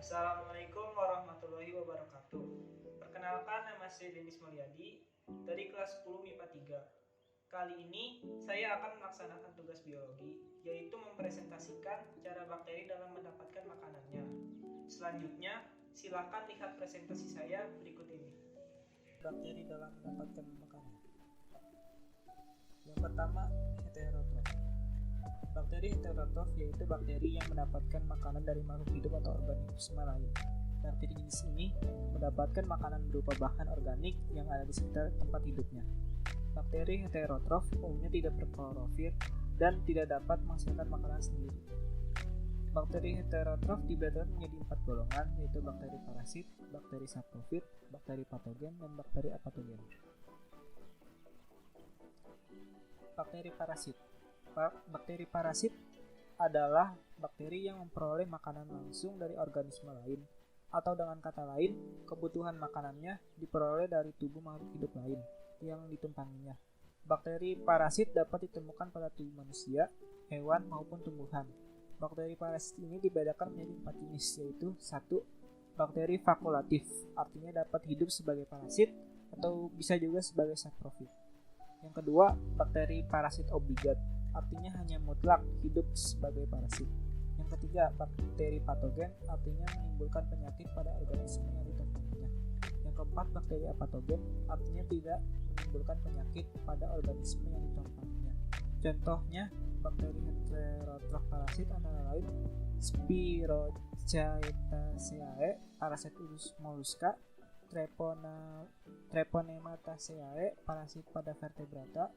Assalamualaikum warahmatullahi wabarakatuh. Perkenalkan, nama saya Denis Mulyadi dari kelas 10 MIPA 3. Kali ini saya akan melaksanakan tugas biologi, yaitu mempresentasikan cara bakteri dalam mendapatkan makanannya. Selanjutnya, silakan lihat presentasi saya berikut ini. Bakteri dalam mendapatkan makanan. Yang pertama, heterotrof. Bakteri heterotrof yaitu bakteri yang mendapatkan makanan dari makhluk hidup atau organisme lain. Bakteri jenis ini mendapatkan makanan berupa bahan organik yang ada di sekitar tempat hidupnya. Bakteri heterotrof umumnya tidak berklorofil dan tidak dapat menghasilkan makanan sendiri. Bakteri heterotrof dibedakan menjadi 4 golongan, yaitu bakteri parasit, bakteri saprofit, bakteri patogen, dan bakteri apatogen. Bakteri parasit. Bakteri parasit adalah bakteri yang memperoleh makanan langsung dari organisme lain, atau dengan kata lain, kebutuhan makanannya diperoleh dari tubuh makhluk hidup lain yang ditumpanginya. Bakteri parasit dapat ditemukan pada tubuh manusia, hewan, maupun tumbuhan. Bakteri parasit ini dibedakan menjadi 4 jenis, yaitu 1. Bakteri fakulatif, artinya dapat hidup sebagai parasit atau bisa juga sebagai saprofit. Yang kedua, bakteri parasit obligat, artinya hanya mutlak hidup sebagai parasit. Yang ketiga, bakteri patogen, artinya menimbulkan penyakit pada organisme yang ditumpanginya. Yang keempat, bakteri apatogen, artinya tidak menimbulkan penyakit pada organisme yang ditumpanginya. Contohnya, bakteri heterotrof parasit antara lain Spirochaetaceae, parasit molluska, Treponemataceae, parasit pada vertebrata,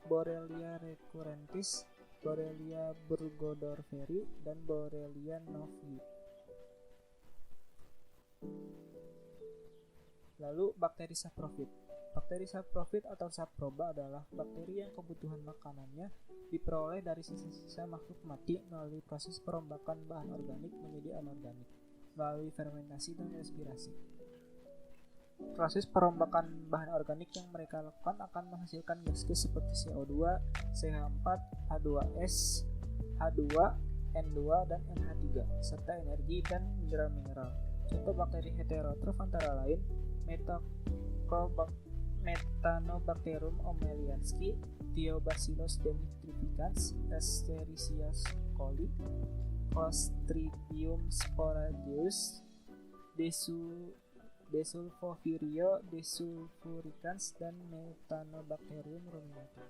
Borrelia recurrentis, Borrelia burgdorferi, dan Borrelia novi. Lalu bakteri saprofit. Bakteri saprofit atau saproba adalah bakteri yang kebutuhan makanannya diperoleh dari sisa-sisa makhluk mati melalui proses perombakan bahan organik menjadi anorganik melalui fermentasi dan respirasi. Proses perombakan bahan organik yang mereka lakukan akan menghasilkan gas-gas seperti CO2, CH4, H2S, H2, N2, dan NH3, serta energi dan mineral-mineral. Contoh bakteri heterotrof antara lain Methanobacterium omelianski, Thiobacillus denitrificans, Escherichia coli, Clostridium sporangius, Desulfovirio desulfuricans, dan Methanobacterium ruminatum.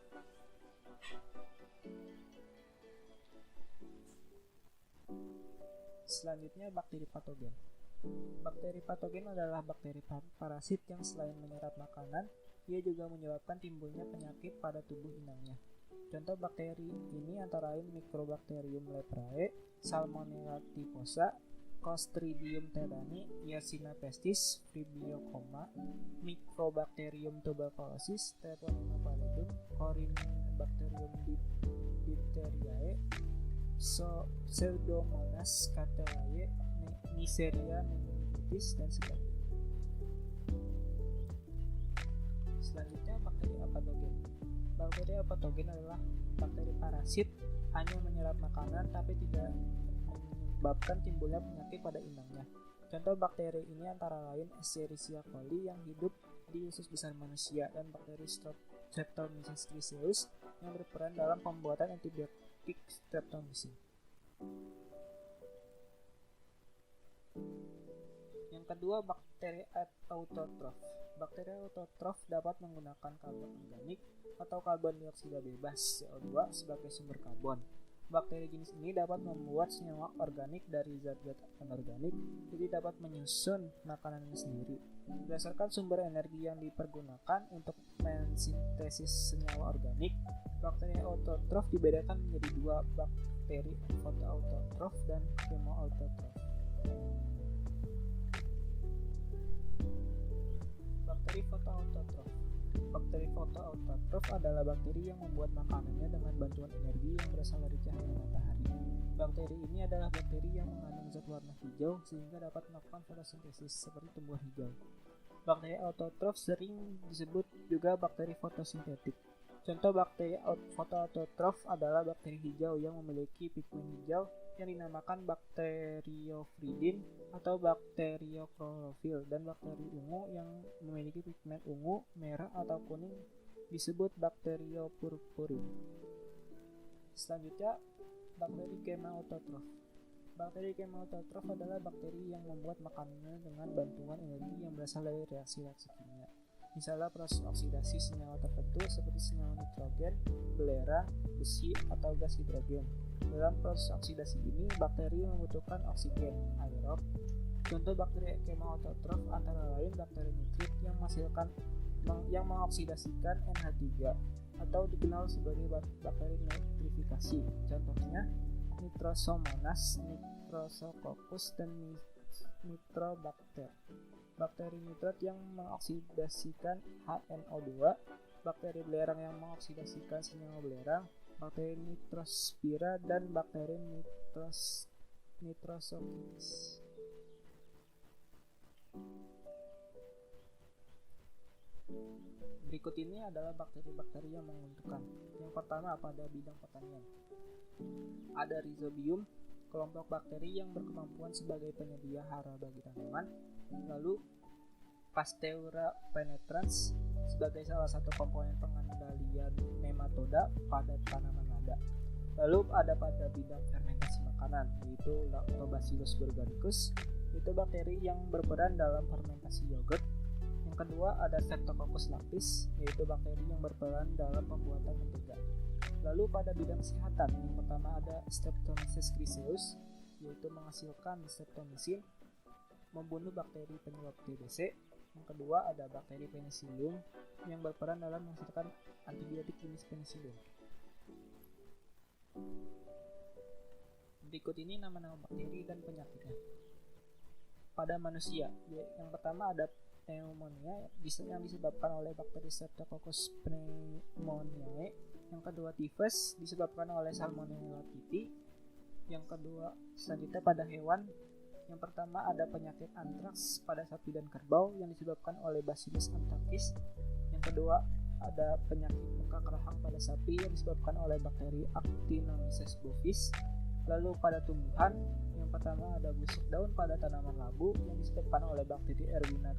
Selanjutnya, bakteri patogen. Bakteri patogen adalah bakteri parasit yang selain menyerap makanan, ia juga menyebabkan timbulnya penyakit pada tubuh inangnya. Contoh bakteri ini antara lain Mycobacterium leprae, Salmonella typhosa, Clostridium tetani, Yersinia pestis, Vibrio-coma, Mycobacterium tuberculosis, Treponema pallidum, Corynebacterium diphtheriae, Pseudomonas cattleyae, Neisseria meningitis, dan sebagainya. Selanjutnya, bakteri apatogen. Bakteri apatogen adalah bakteri parasit hanya menyerap makanan tapi tidak menyebabkan timbulnya penyakit pada inangnya. Contoh bakteri ini antara lain Escherichia coli yang hidup di usus besar manusia dan bakteri Streptomyces griseus yang berperan dalam pembuatan antibiotik streptomycin. Yang kedua, bakteri autotrof. Bakteri autotrof dapat menggunakan karbon organik atau karbon dioksida bebas CO2 sebagai sumber karbon. Bakteri jenis ini dapat membuat senyawa organik dari zat-zat anorganik, jadi dapat menyusun makanannya sendiri. Berdasarkan sumber energi yang dipergunakan untuk mensintesis senyawa organik, bakteri autotrof dibedakan menjadi dua, bakteri fotoautotrof dan chemoautotrof. Bakteri fotoautotrof. Bakteri fotoautotrof adalah bakteri yang membuat makanannya dengan bantuan energi yang berasal dari cahaya matahari. Bakteri ini adalah bakteri yang mengandung zat warna hijau sehingga dapat melakukan fotosintesis seperti tumbuhan hijau. Bakteri autotrof sering disebut juga bakteri fotosintetik. Contoh bakteri fotoautotrof adalah bakteri hijau yang memiliki pigmen hijau yang dinamakan bakteriofridin atau bakterioklorofil, dan bakteri ungu yang memiliki pigmen ungu, merah atau kuning disebut bakteriopurpurin. Selanjutnya, bakteri chemautotrof. Bakteri chemautotrof adalah bakteri yang membuat makanan dengan bantuan energi yang berasal dari reaksi-reaksi kimia. Misalnya proses oksidasi senyawa tertentu seperti senyawa nitrogen, belerang, besi, atau gas hidrogen. Dalam proses oksidasi ini, bakteri membutuhkan oksigen aerob. Contoh bakteri chemautotrof antara lain bakteri nitrit yang mengoksidasikan NH3 atau dikenal sebagai bakteri nitrifikasi. Contohnya Nitrosomonas, Nitrosococcus, dan Nitrobacter. Bakteri nitrat yang mengoksidasikan HNO2, bakteri belerang yang mengoksidasikan senyawa belerang, bakteri nitrospira, dan bakteri nitrosococcus. Berikut ini adalah bakteri-bakteri yang menguntungkan. Yang pertama pada bidang pertanian. Ada Rhizobium, kelompok bakteri yang berkemampuan sebagai penyedia hara bagi tanaman. Lalu Pasteura penetrans sebagai salah satu komponen pengendalian nematoda pada tanaman lada. Lalu ada pada bidang fermentasi makanan, yaitu Lactobacillus bulgaricus, itu bakteri yang berperan dalam fermentasi yogurt. Yang kedua ada Streptococcus lactis, yaitu bakteri yang berperan dalam pembuatan mentega. Lalu pada bidang kesehatan, yang pertama ada Streptomyces griseus, yaitu menghasilkan streptomycin, membunuh bakteri penyebab TBC. Yang kedua ada bakteri Penicillium yang berperan dalam menghasilkan antibiotik jenis penicillin. Berikut ini nama-nama bakteri dan penyakitnya. Pada manusia, yang pertama ada pneumonia yang disebabkan oleh bakteri Streptococcus pneumoniae. Yang kedua tifus disebabkan oleh Salmonella typhi. Yang kedua selanjutnya pada hewan. Yang pertama ada penyakit antraks pada sapi dan kerbau yang disebabkan oleh Bacillus anthracis. Yang kedua ada penyakit muka kerahang pada sapi yang disebabkan oleh bakteri Actinomyces bovis. Lalu pada tumbuhan, yang pertama ada busuk daun pada tanaman labu yang disebabkan oleh bakteri Erwinia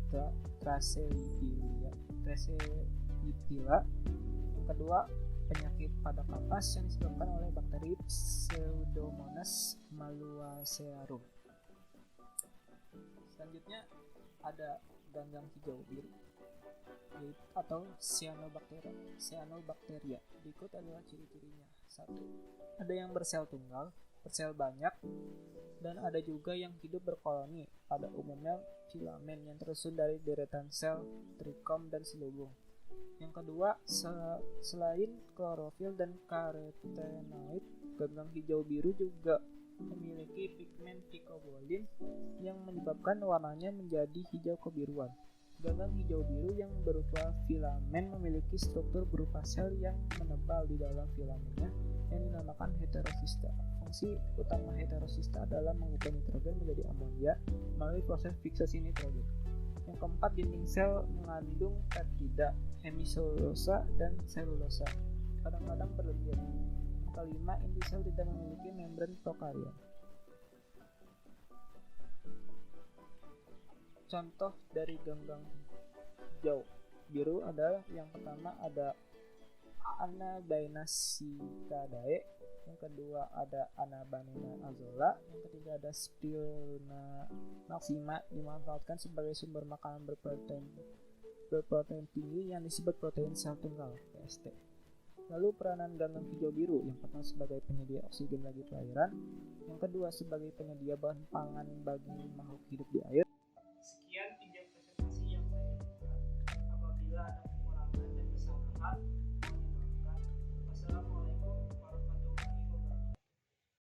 trachyphylla. Yang kedua penyakit pada kapas yang disebabkan oleh bakteri Pseudomonas maluacearum. Selanjutnya ada ganggang hijau biru atau cyanobacteria. Berikut adalah ciri-cirinya. 1. Ada yang bersel tunggal, bersel banyak, dan ada juga yang hidup berkoloni. Pada umumnya filamen yang tersusun dari deretan sel, trikom, dan selubung. Yang kedua, selain klorofil dan karotenoid, ganggang hijau biru juga memiliki pigmen phycobilin yang menyebabkan warnanya menjadi hijau kebiruan. Ganggang hijau biru yang berupa filamen memiliki struktur berupa sel yang menebal di dalam filamennya yang dinamakan heterosista. Fungsi utama heterosista adalah mengubah nitrogen menjadi amonia melalui proses fiksasi nitrogen. Yang keempat, dinding sel mengandung peptida, hemiselulosa, dan selulosa. Kadang-kadang berlebihan. Kelima, inti sel tidak memiliki membran prokarion. Contoh dari ganggang hijau biru adalah yang pertama ada Anabainacicidae, yang kedua ada Anabanana azola, yang ketiga ada Spirulina maxima dimanfaatkan sebagai sumber makanan berprotein tinggi yang disebut protein sel tunggal (PST). Lalu peranan ganggang hijau biru, yang pertama sebagai penyedia oksigen bagi perairan, yang kedua sebagai penyedia bahan pangan bagi makhluk hidup di air,